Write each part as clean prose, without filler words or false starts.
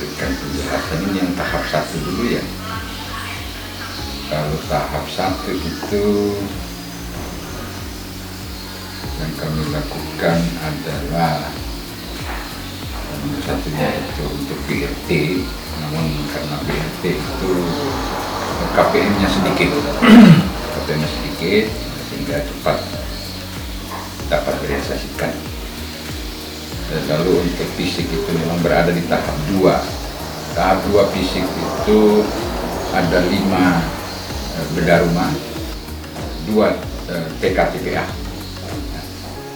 memberikan penjelasan ini yang tahap 1 dulu ya. Kalau tahap 1 itu yang kami lakukan adalah satunya itu untuk BRT, namun karena BRT itu KPM-nya sedikit, KPM-nya sedikit sehingga cepat dapat direalisasikan. Lalu untuk fisik itu memang berada di tahap 2. Tahap 2 fisik itu ada 5 bedah rumah, 2 TK-TPA.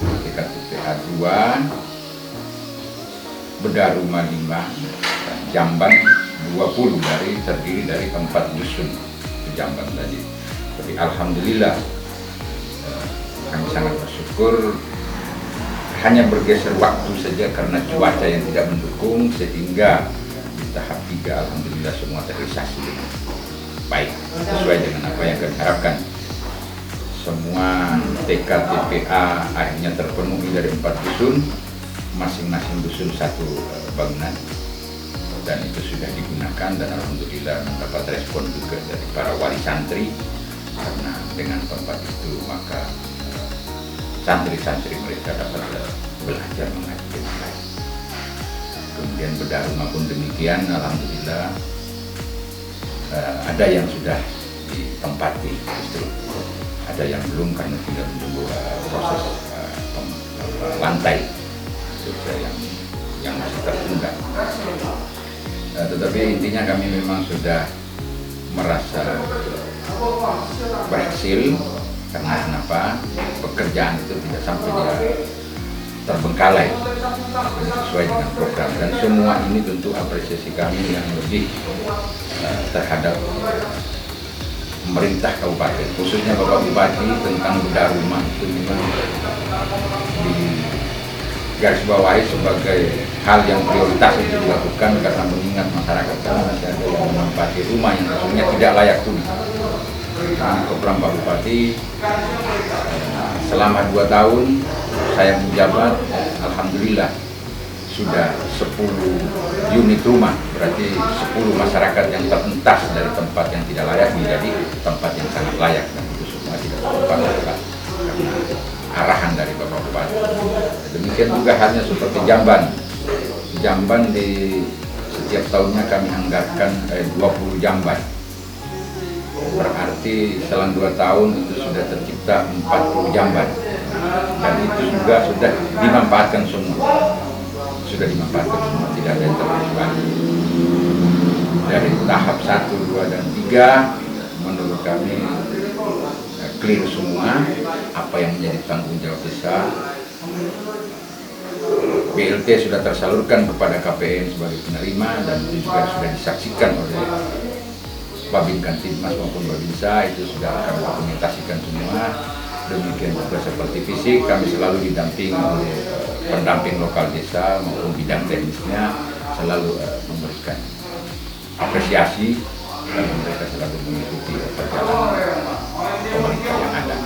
TK-TPA 2, bedah rumah 5, jamban 20 terdiri dari 4 dusun ke jamban tadi. Tapi alhamdulillah kami sangat bersyukur, hanya bergeser waktu saja karena cuaca yang tidak mendukung, sehingga di tahap 3 alhamdulillah semua terrealisasi dengan baik sesuai dengan apa yang kami harapkan. Semua TK TPA akhirnya terpenuhi dari 4 dusun, masing-masing dusun 1 bangunan, dan itu sudah digunakan dan alhamdulillah mendapat respon juga dari para wali santri, karena dengan tempat itu maka santri-santri mereka dapat belajar mengaji dengan baik. Kemudian bedah rumah pun demikian, alhamdulillah ada yang sudah ditempati, justru ada yang belum karena tinggal menunggu proses lantai yang masih tertunda. Tetapi intinya kami memang sudah merasa berhasil, karena kenapa? Pekerjaan itu tidak sampai dia terbengkalai, sesuai dengan program, dan semua ini tentu apresiasi kami yang lebih terhadap pemerintah kabupaten, khususnya Bapak Bupati, tentang bedah rumah itu memang digarisbawahi sebagai hal yang prioritas untuk dilakukan, karena mengingat masyarakat kami masih ada yang menempati rumah yang sesungguhnya tidak layak huni. Program Pak Bupati selama 2 tahun saya menjabat, alhamdulillah sudah 10 unit rumah, berarti 10 masyarakat yang terentas dari tempat yang tidak layak menjadi tempat yang sangat layak, dan itu semua tidak lupa karena arahan dari Bapak Bupati. Demikian juga halnya seperti jamban di setiap tahunnya kami anggarkan 20 jamban. Berarti selang 2 tahun itu sudah tercipta 40 jamban, dan itu juga sudah dimanfaatkan semua. Tidak ada yang terkecuali. Dari tahap 1, 2, dan 3 menurut kami clear semua apa yang menjadi tanggung jawab desa. BLT sudah tersalurkan kepada KPM sebagai penerima, dan itu juga sudah disaksikan oleh Babin Kantipmas maupun Babinsa, itu sudah kami dokumentasikan semua. Demikian juga seperti fisik, kami selalu didampingi oleh pendamping lokal desa maupun bidang teknisnya, selalu memberikan apresiasi, dan mereka selalu mengikuti perjalanan pemerintah yang ada.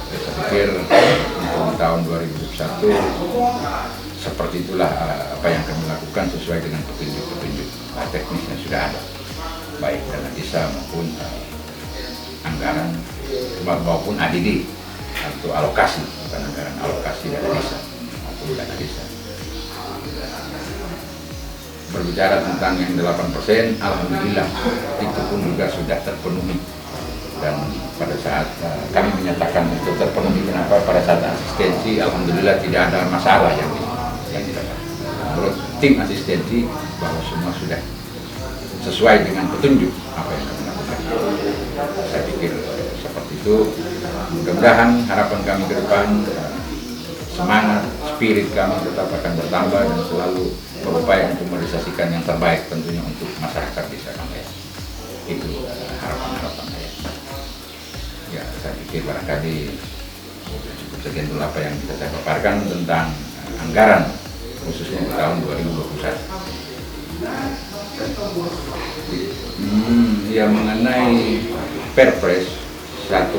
Saya pikir untuk tahun 2021 seperti itulah apa yang kami lakukan sesuai dengan petunjuk-petunjuk teknis yang sudah ada, baik dana desa maupun anggaran maupun ADD atau alokasi, bukan anggaran, alokasi dana desa maupun dana desa. Berbicara tentang yang 8%, alhamdulillah itu pun juga sudah terpenuhi, dan pada saat kami menyatakan itu terpenuhi, kenapa? Pada saat asistensi alhamdulillah tidak ada masalah yang didapat. Menurut tim asistensi bahwa semua sudah sesuai dengan petunjuk apa yang kami lakukan. Saya pikir seperti itu. Mudah-mudahan harapan kami ke depan, semangat, spirit kami tetap akan bertambah dan selalu berupaya untuk merealisasikan yang terbaik tentunya untuk masyarakat desa kami. Itu harapan-harapan saya. Ya, saya pikir barangkali cukup sekian dulu apa yang bisa saya paparkan tentang anggaran khususnya di tahun 2021. Ya, mengenai Perpres 104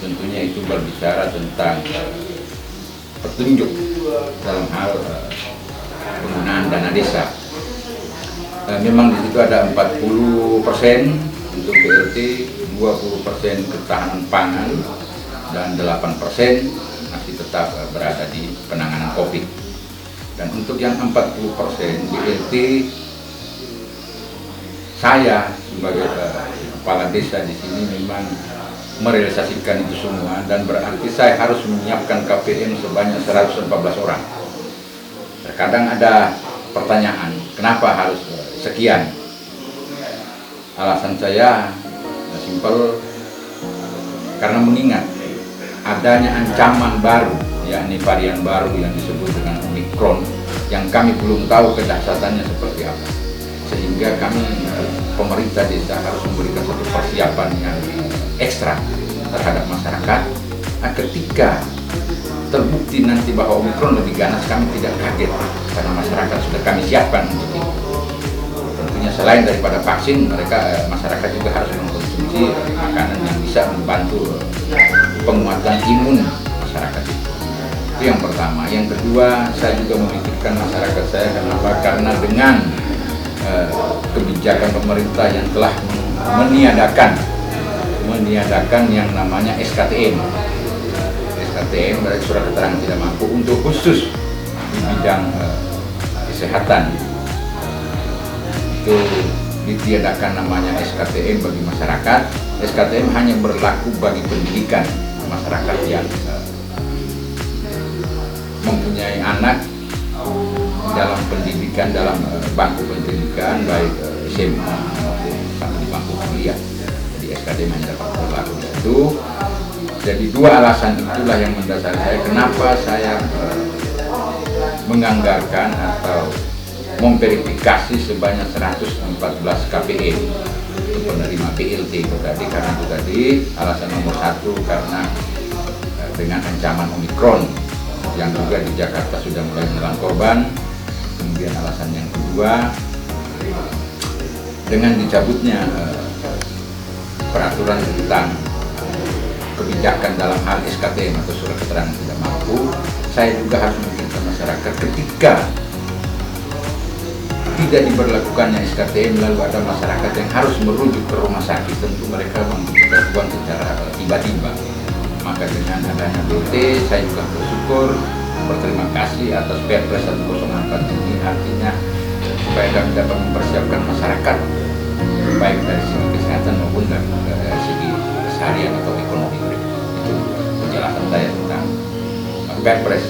tentunya itu berbicara tentang petunjuk dalam hal penggunaan dana desa. Memang di situ ada 40% untuk BLT, 20% ketahanan pangan, dan 8% masih tetap berada di penanganan COVID. Dan untuk yang 40% BLT, saya sebagai kepala desa di sini memang merealisasikan itu semua, dan berarti saya harus menyiapkan KPM sebanyak 114 orang. Terkadang ada pertanyaan, kenapa harus sekian? Alasan saya simpel, karena mengingat adanya ancaman baru, yakni varian baru yang disebut dengan Omikron, yang kami belum tahu kedahsyatannya seperti apa. Sehingga kami, pemerintah desa, harus memberikan satu persiapan yang ekstra terhadap masyarakat. Nah, ketika terbukti nanti bahwa Omikron lebih ganas, kami tidak kaget karena masyarakat sudah kami siapkan untuk itu. Tentunya selain daripada vaksin, masyarakat juga harus mengkonsumsi makanan yang bisa membantu penguatan imun masyarakat itu. Itu yang pertama. Yang kedua, saya juga memikirkan masyarakat saya. Kenapa? Karena dengan kebijakan pemerintah yang telah meniadakan yang namanya SKTM. SKTM berarti surat keterangan tidak mampu, untuk khusus di bidang kesehatan. Itu ditiadakan namanya SKTM bagi masyarakat. SKTM hanya berlaku bagi pendidikan masyarakat yang mempunyai anak dalam pendidikan, dalam bangku pendidikan, baik SMA maupun sampai di bangku kuliah. Jadi SKTM hanya dapat berlaku di situ. Jadi dua alasan itulah yang mendasari saya kenapa saya menganggarkan atau memverifikasi sebanyak 114 KPM untuk penerima BLT itu tadi. Karena itu tadi alasan nomor satu, karena dengan ancaman Omikron yang juga di Jakarta sudah mulai menelan korban. Kemudian alasan yang kedua, dengan dicabutnya peraturan tentang kebijakan dalam hal SKTM atau surat keterangan tidak mampu, saya juga harus memikirkan masyarakat ketika tidak diberlakukannya SKTM, lalu ada masyarakat yang harus merujuk ke rumah sakit. Tentu mereka membutuhkan uang secara tiba-tiba. Maka dengan adanya BLT, saya juga bersyukur, berterima kasih atas Perpres 104 ini, artinya supaya kami dapat mempersiapkan masyarakat baik dari segi kesehatan maupun dari segi keseharian atau ekonomi. Itu penjelasan saya tentang Perpres